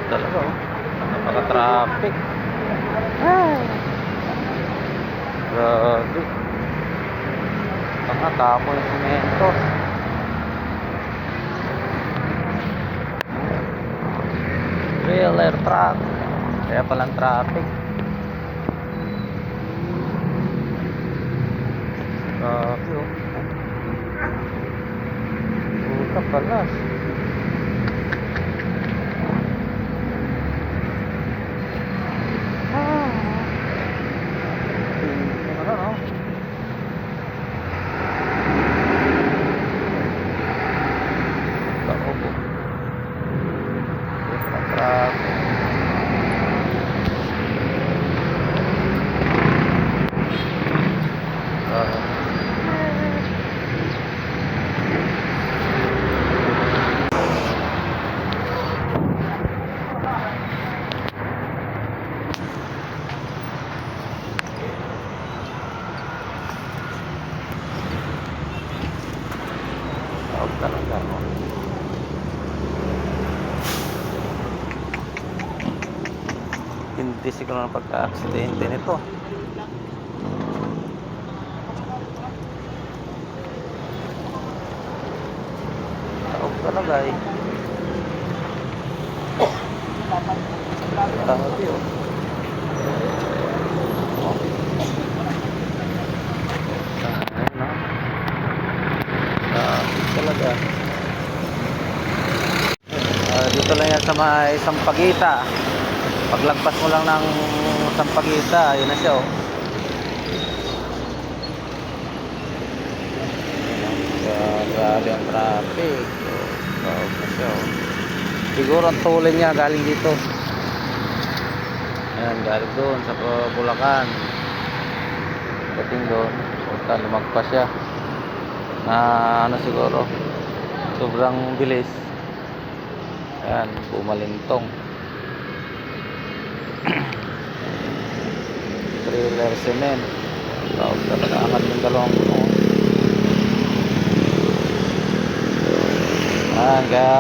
talaga oh. Napaka-traffic. Ay. Grabe. Tanga, tamo yung semento. Trailer truck. Kaya palang traffic. Grabe oh. Puta palas. Talaga no. Hindi siguro na pagka-aksidente nito. Taog talaga eh. Grabe oh. Talaga. Dito lang yan sa may Sampaguita. Paglagpas mo lang ng Sampaguita, ayun na siya oh. Grabe ang traffic. Ayun na siya oh. Siguro ang tuloy niya galing dito. Ayan, galing doon sa Bulacan. Pating doon. Punta, lumagpas siya. Na ano siguro sobrang bilis. Ayan, bumalintong. Trailer cement. Tawag talaga, angat yung dalawang puno. Ayan, kaya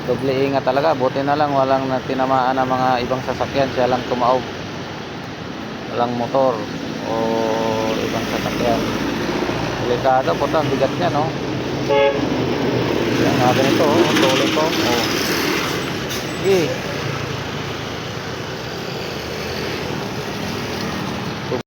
doble ingat talaga. Buti na lang walang tinamaan ng mga ibang sasakyan. Siya lang tumaob, walang motor o ibang sasakyan. Delikado po ito, ang bigat niya no. Yan, ganito oh, tuloy ko oh. Sige.